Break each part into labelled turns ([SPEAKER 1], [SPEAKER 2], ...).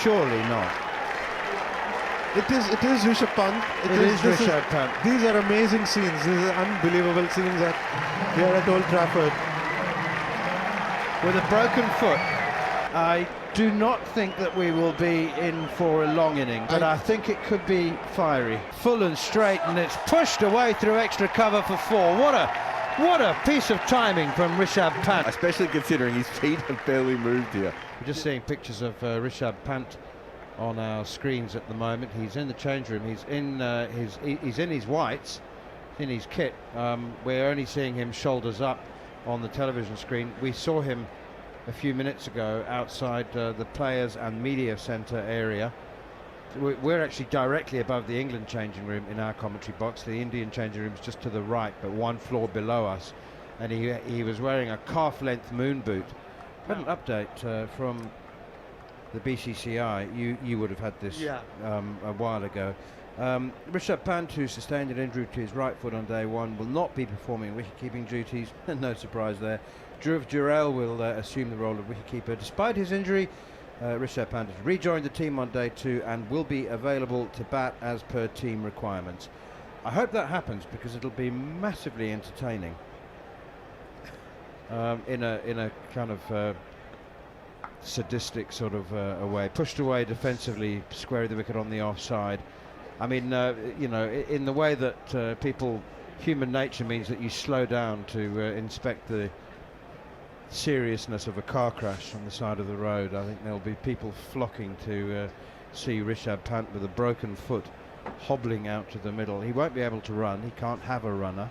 [SPEAKER 1] Surely not.
[SPEAKER 2] It is Rishabh Pant.
[SPEAKER 1] It is Rishabh Pant.
[SPEAKER 2] These are amazing scenes. These are unbelievable scenes here at Old Trafford.
[SPEAKER 1] With a broken foot, I do not think that we will be in for a long inning, but I think it could be fiery. Full and straight, and it's pushed away through extra cover for 4. What a piece of timing from Rishabh Pant.
[SPEAKER 3] Especially considering his feet have barely moved here.
[SPEAKER 1] We're just seeing pictures of Rishabh Pant on our screens at the moment. He's in the change room. He's in his whites, in his kit. We're only seeing him shoulders up on the television screen. We saw him a few minutes ago outside the players and media centre area. We're actually directly above the England changing room in our commentary box. The Indian changing room is just to the right, but 1 floor below us. And he was wearing a calf-length moon boot. Had an update from the BCCI. You would have had this a while ago. Rishabh Pant, who sustained an injury to his right foot on day 1, will not be performing wicket-keeping duties. No surprise there. Dhruv Jurel will assume the role of wicket-keeper. Despite his injury, Rishabh Pant has rejoined the team on day 2 and will be available to bat as per team requirements. I hope that happens because it'll be massively entertaining in a kind of sadistic sort of a way. Pushed away defensively, square the wicket on the offside. I mean, you know, in the way that human nature means that you slow down to inspect the seriousness of a car crash on the side of the road. I think there'll be people flocking to see Rishabh Pant with a broken foot hobbling out to the middle. He won't be able to run. He can't have a runner.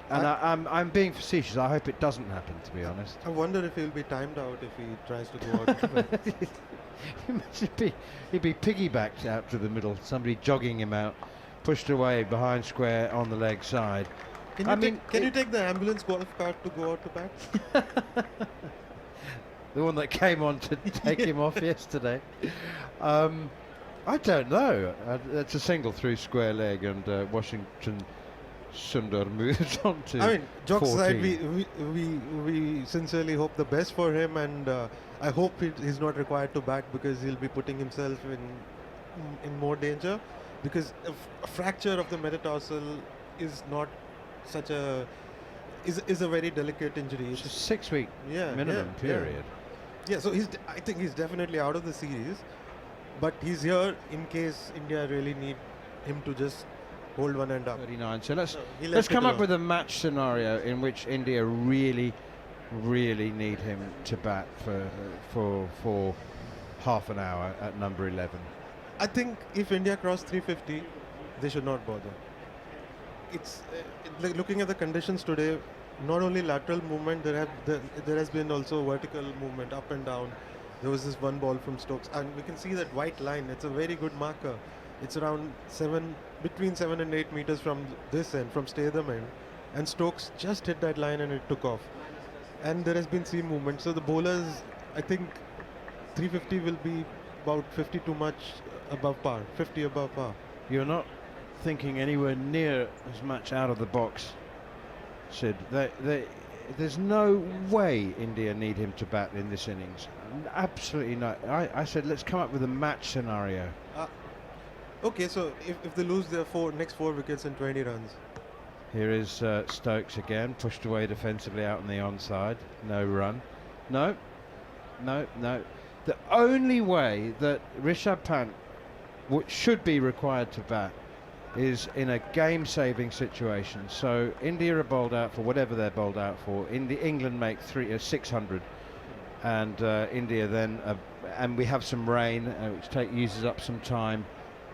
[SPEAKER 1] And I'm being facetious. I hope it doesn't happen, to be honest.
[SPEAKER 2] I wonder if he'll be timed out if he tries to go out.
[SPEAKER 1] He'd be piggybacked out to the middle. Somebody jogging him out, pushed away behind square on the leg side.
[SPEAKER 2] Can you take the ambulance golf cart to go out to bat?
[SPEAKER 1] The one that came on to take him off yesterday. I don't know. It's a single through square leg, and Washington Sundar moves on to.
[SPEAKER 2] I mean, jokes
[SPEAKER 1] 14.
[SPEAKER 2] aside, we sincerely hope the best for him, and I hope he's not required to bat because he'll be putting himself in more danger, because a fracture of the metatarsal is not such a is a very delicate injury.
[SPEAKER 1] It's a 6-week minimum period.
[SPEAKER 2] Yeah, so I think he's definitely out of the series, but he's here in case India really need him to just hold one end up.
[SPEAKER 1] 39. So let's come up with a match scenario in which India really need him to bat for half an hour at number 11.
[SPEAKER 2] I think if India cross 350, they should not bother. It's like looking at the conditions today. Not only lateral movement, there has been also vertical movement up and down. There was this one ball from Stokes, and we can see that white line. It's a very good marker. It's around between 7 and 8 meters from this end, from Statham end, and Stokes just hit that line and it took off. And there has been seam movement. So the bowlers, I think 350 will be about 50 too much above par, 50 above par.
[SPEAKER 1] You're not thinking anywhere near as much out of the box, Sid. There's no way India need him to bat in this innings. Absolutely not. I said let's come up with a match scenario.
[SPEAKER 2] Okay, so if they lose their next 4 wickets and 20 runs.
[SPEAKER 1] Here is Stokes again, pushed away defensively out on the onside. No run. No. The only way that Rishabh Pant should be required to bat is in a game-saving situation. So India are bowled out for whatever they're bowled out for. England make 600, and India then, and we have some rain, which uses up some time,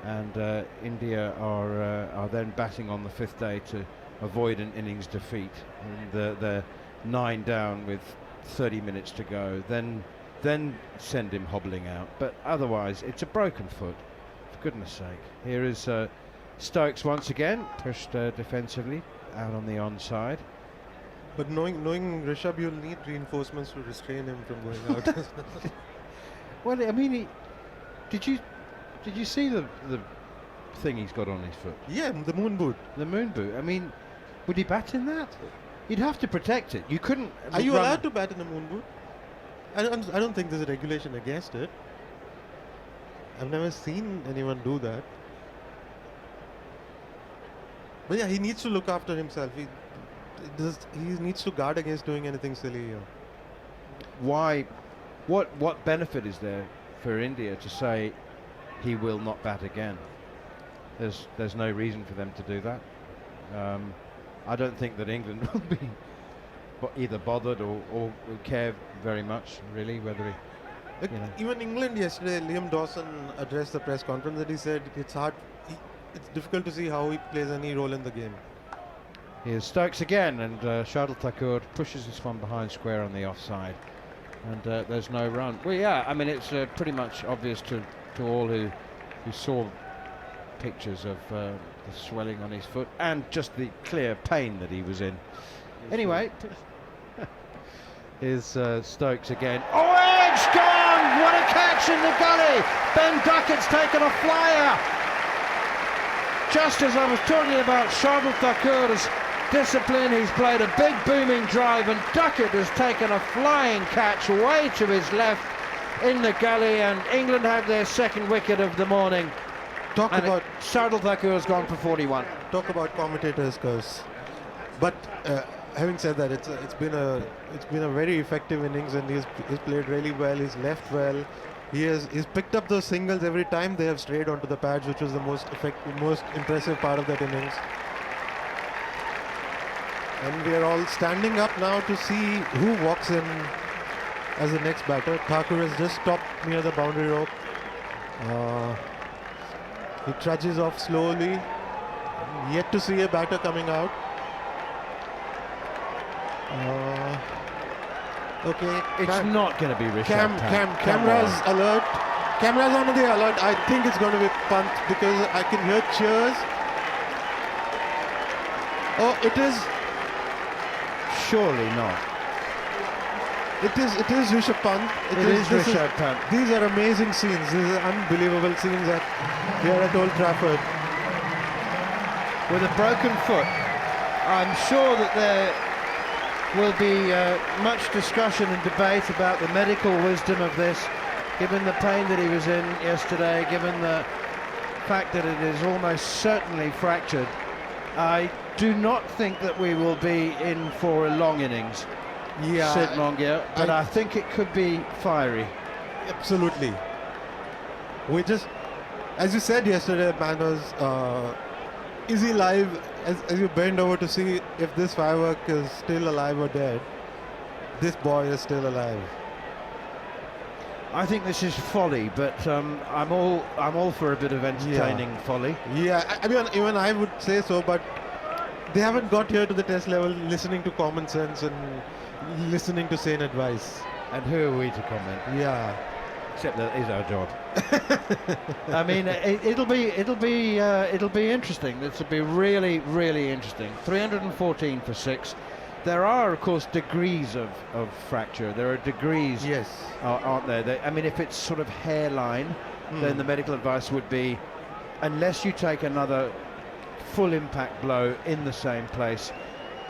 [SPEAKER 1] and India are then batting on the 5th day to avoid an innings defeat. And they're 9 down with 30 minutes to go. Then send him hobbling out. But otherwise, it's a broken foot. For goodness sake. Here is Stokes once again, pushed defensively out on the onside.
[SPEAKER 2] But knowing Rishabh, you'll need reinforcements to restrain him from going out.
[SPEAKER 1] Well, I mean, did you see the thing he's got on his foot?
[SPEAKER 2] Yeah, the moon boot.
[SPEAKER 1] The moon boot. I mean, would he bat in that? You'd have to protect it. You couldn't.
[SPEAKER 2] Are you allowed to bat in a moon boot? I don't think there's a regulation against it. I've never seen anyone do that. But yeah, he needs to look after himself. He needs to guard against doing anything silly here.
[SPEAKER 1] Why? What benefit is there for India to say he will not bat again? There's no reason for them to do that. I don't think that England will be either bothered or care very much, really, whether he.
[SPEAKER 2] Like, even England yesterday, Liam Dawson addressed the press conference that he said it's hard. It's difficult to see how he plays any role in the game.
[SPEAKER 1] Here's Stokes again, and Shardul Thakur pushes this one behind square on the offside, and there's no run. Well, yeah, I mean it's pretty much obvious to all who saw pictures of the swelling on his foot and just the clear pain that he was in. Anyway, here's Stokes again. Oh, edge gone! What a catch in the gully! Ben Duckett's taken a flyer. Just as I was talking about Shardul Thakur's discipline, he's played a big booming drive, and Duckett has taken a flying catch way to his left in the gully, and England have their second wicket of the morning. Shardul Thakur has gone for 41.
[SPEAKER 2] Talk about commentators' curse. But having said that, it's been a very effective innings, and he's played really well. He's left well. He's picked up those singles every time they have strayed onto the pads, which was the most impressive part of that innings. And we are all standing up now to see who walks in as the next batter. Thakur has just stopped near the boundary rope. He trudges off slowly. Yet to see a batter coming out. Okay,
[SPEAKER 1] it's not going to be Rishabh Pant.
[SPEAKER 2] Cameras alert. Cameras on the alert. I think it's going to be Pant because I can hear cheers. Oh, it is.
[SPEAKER 1] Surely not.
[SPEAKER 2] It is Rishabh Pant.
[SPEAKER 1] It is Rishabh Pant.
[SPEAKER 2] These are amazing scenes. These are unbelievable scenes here at Old Trafford.
[SPEAKER 1] With a broken foot, I'm sure that there will be much discussion and debate about the medical wisdom of this, given the pain that he was in yesterday, given the fact that it is almost certainly fractured. I do not think that we will be in for a long innings, Sid Mongia, but I think it could be fiery.
[SPEAKER 2] Absolutely. We just, as you said yesterday, Manos, is he live? As you bend over to see if this firework is still alive or dead, this boy is still alive.
[SPEAKER 1] I think this is folly, but I'm all for a bit of entertaining folly.
[SPEAKER 2] Yeah, I mean, even I would say so, but they haven't got here to the test level listening to common sense and listening to sane advice.
[SPEAKER 1] And who are we to comment?
[SPEAKER 2] Yeah.
[SPEAKER 1] Except that is our job. I mean, it'll be interesting. This will be really, really interesting. 314 for 6. There are, of course, degrees of fracture. There are degrees,
[SPEAKER 2] yes,
[SPEAKER 1] aren't there? I mean, if it's sort of hairline, then the medical advice would be, unless you take another full impact blow in the same place,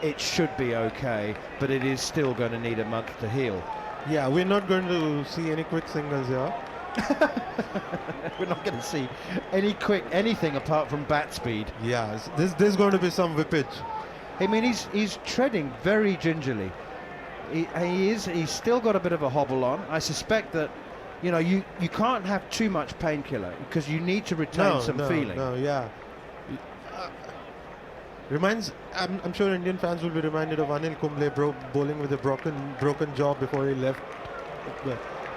[SPEAKER 1] it should be okay, but it is still going to need a month to heal.
[SPEAKER 2] Yeah, we're not going to see any quick singles here.
[SPEAKER 1] We're not going to see anything apart from bat speed.
[SPEAKER 2] Yeah, there's going to be some whippage.
[SPEAKER 1] I mean, he's treading very gingerly. He's still got a bit of a hobble on. I suspect that, you can't have too much painkiller because you need to retain some feeling.
[SPEAKER 2] No, yeah. I'm sure Indian fans will be reminded of Anil Kumble bowling with a broken jaw before he left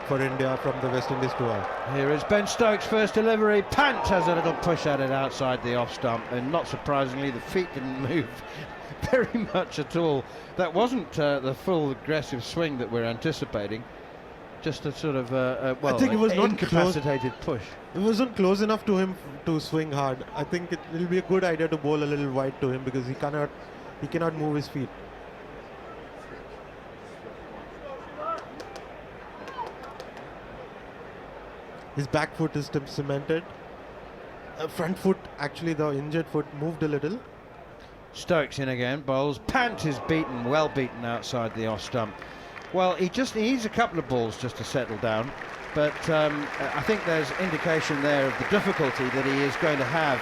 [SPEAKER 2] for India from the West Indies tour.
[SPEAKER 1] Here is Ben Stokes' first delivery. Pant has a little push at it outside the off stump, and not surprisingly, the feet didn't move very much at all. That wasn't the full aggressive swing that we're anticipating. Just a sort of
[SPEAKER 2] I think it was not
[SPEAKER 1] incapacitated push.
[SPEAKER 2] It wasn't close enough to him to swing hard. I think it will be a good idea to bowl a little wide to him because he cannot move his feet. His back foot is cemented. Front foot, actually the injured foot, moved a little.
[SPEAKER 1] Stokes in again, bowls. Pant is beaten, well beaten outside the off stump. Well, he needs a couple of balls just to settle down. but I think there's indication there of the difficulty that he is going to have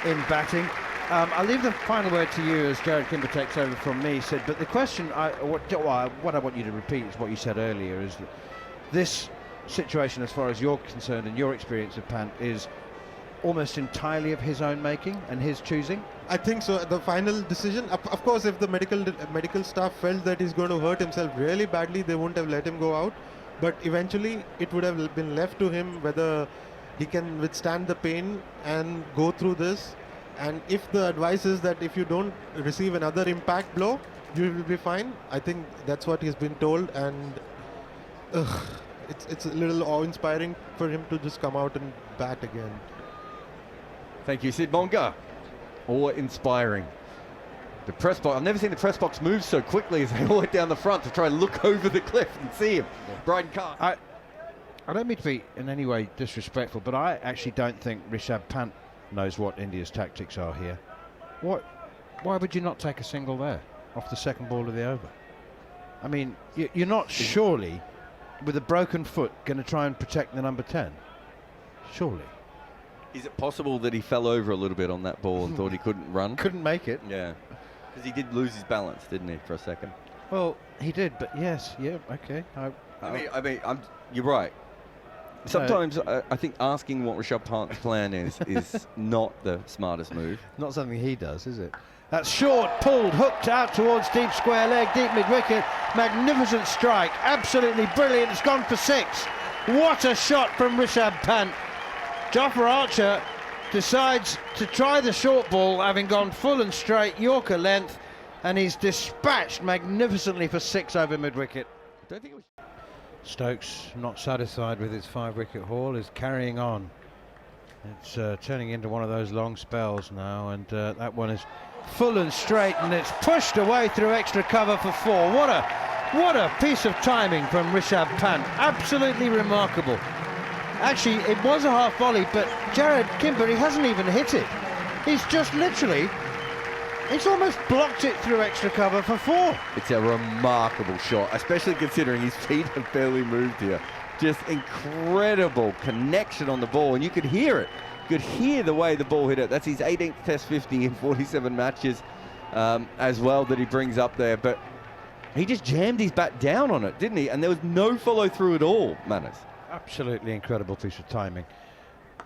[SPEAKER 1] in batting. I'll leave the final word to you as Jared Kimber takes over from me, Sid. But the question, what I want you to repeat is what you said earlier, is that this situation, as far as you're concerned and your experience of Pant, is almost entirely of his own making and his choosing.
[SPEAKER 2] I think so. The final decision, of course, if the medical staff felt that he's going to hurt himself really badly, they wouldn't have let him go out. But eventually, it would have been left to him whether he can withstand the pain and go through this. And if the advice is that if you don't receive another impact blow, you will be fine, I think that's what he's been told. And it's a little awe-inspiring for him to just come out and bat again.
[SPEAKER 3] Thank you, Sid Monga. Awe-inspiring. The press box, I've never seen the press box move so quickly as they all went down the front to try and look over the cliff and see him. Brian Carr.
[SPEAKER 1] I don't mean to be in any way disrespectful, but I actually don't think Rishabh Pant knows what India's tactics are here. Why would you not take a single there off the second ball of the over? I mean, you're not surely, with a broken foot, going to try and protect the number 10? Surely.
[SPEAKER 3] Is it possible that he fell over a little bit on that ball and thought he couldn't run?
[SPEAKER 1] Couldn't make it.
[SPEAKER 3] Yeah. Because he did lose his balance, didn't he, for a second?
[SPEAKER 1] Well, he did, but yes, yeah, okay.
[SPEAKER 3] I mean, you're right. Sometimes I think asking what Rishabh Pant's plan is not the smartest move.
[SPEAKER 1] Not something he does, is it? That's short, pulled, hooked out towards deep square leg, deep mid-wicket. Magnificent strike, absolutely brilliant. It's gone for 6. What a shot from Rishabh Pant. Jofra Archer decides to try the short ball, having gone full and straight, Yorker length, and he's dispatched magnificently for 6 over mid-wicket.
[SPEAKER 3] Don't think it was.
[SPEAKER 1] Stokes, not satisfied with his 5-wicket haul, is carrying on. It's turning into one of those long spells now, and that one is full and straight, and it's pushed away through extra cover for 4. What a piece of timing from Rishabh Pant. Absolutely remarkable. Actually, it was a half volley, but Jared Kimber, he hasn't even hit it. He's just literally, he's almost blocked it through extra cover for 4.
[SPEAKER 3] It's a remarkable shot, especially considering his feet have barely moved here. Just incredible connection on the ball, and you could hear it. You could hear the way the ball hit it. That's his 18th Test 50 in 47 matches as well that he brings up there. But he just jammed his bat down on it, didn't he? And there was no follow-through at all, Manners.
[SPEAKER 1] Absolutely incredible piece of timing.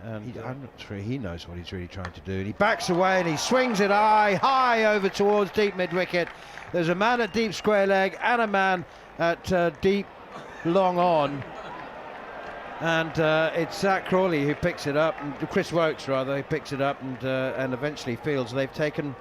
[SPEAKER 1] And I'm not sure he knows what he's really trying to do. And he backs away and he swings it high over towards deep mid-wicket. There's a man at deep square leg and a man at deep long on. And it's Zach Crawley who picks it up, and Chris Woakes rather, who picks it up and eventually fields. They've taken,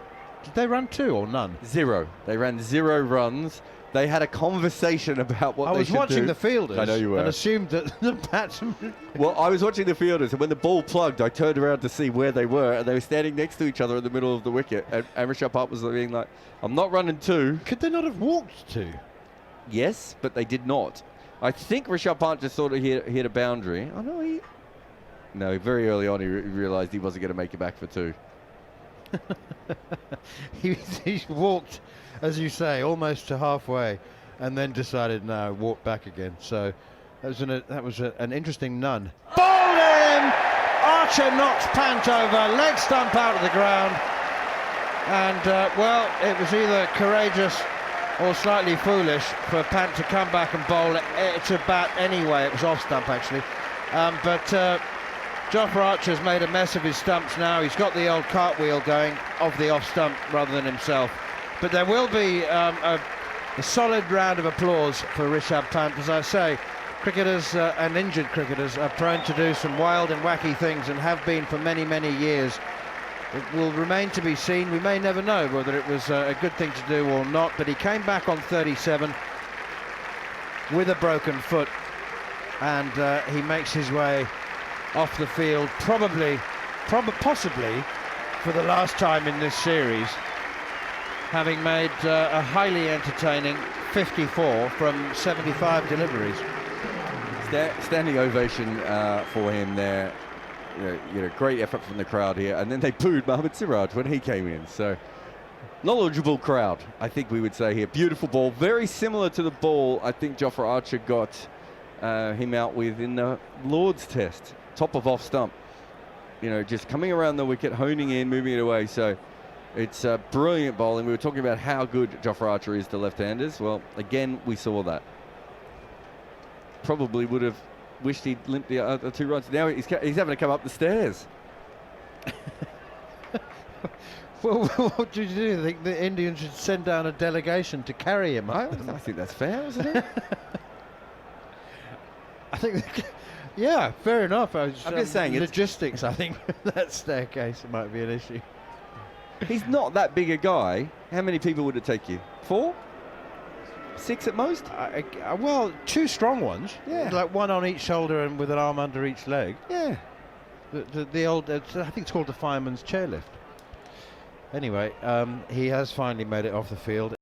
[SPEAKER 1] did they run 2 or none?
[SPEAKER 3] 0. They ran 0 runs. They had a conversation about what they should do.
[SPEAKER 1] I was watching the fielders.
[SPEAKER 3] I know you were.
[SPEAKER 1] And assumed that the batsmen...
[SPEAKER 3] Well, I was watching the fielders, and when the ball plugged, I turned around to see where they were, and they were standing next to each other in the middle of the wicket. And Rishabh Pant was being like, I'm not running 2.
[SPEAKER 1] Could they not have walked 2?
[SPEAKER 3] Yes, but they did not. I think Rishabh Pant just sort of hit a boundary. Oh, no, No, very early on he realised he wasn't going to make it back for 2.
[SPEAKER 1] He walked, as you say, almost to halfway, and then decided no, walk back again. So that was an interesting none. Bowled him! Archer knocks Pant over, leg stump out of the ground, and well, it was either courageous or slightly foolish for Pant to come back and bowl it to bat anyway. It was off stump actually, but. Jofra Archer's made a mess of his stumps now. He's got the old cartwheel going of the off stump rather than himself. But there will be a solid round of applause for Rishabh Pant. As I say, cricketers and injured cricketers are prone to do some wild and wacky things and have been for many, many years. It will remain to be seen. We may never know whether it was a good thing to do or not, but he came back on 37 with a broken foot, and he makes his way off the field, possibly for the last time in this series, having made a highly entertaining 54 from 75 deliveries.
[SPEAKER 3] Standing ovation for him there. You know, great effort from the crowd here, and then they booed Mohammad Siraj when he came in. So knowledgeable crowd, I think we would say here. Beautiful ball, very similar to the ball I think Jofra Archer got him out with in the Lord's Test, top of off stump. You know, just coming around the wicket, honing in, moving it away. So it's brilliant bowling. We were talking about how good Jofra Archer is to left-handers. Well, again, we saw that. Probably would have wished he'd limped the other 2 runs. Now he's having to come up the stairs.
[SPEAKER 1] Well, what did you do? You think the Indians should send down a delegation to carry him up?
[SPEAKER 3] I think that's fair, isn't it?
[SPEAKER 1] I think, yeah, fair enough. I'm
[SPEAKER 3] just saying
[SPEAKER 1] logistics. I think that staircase might be an issue.
[SPEAKER 3] He's not that big a guy. How many people would it take you? 4? 6 at most?
[SPEAKER 1] Well, 2 strong ones.
[SPEAKER 3] Yeah.
[SPEAKER 1] Like one on each shoulder and with an arm under each leg.
[SPEAKER 3] Yeah.
[SPEAKER 1] The old, I think it's called the fireman's chairlift. Anyway, he has finally made it off the field.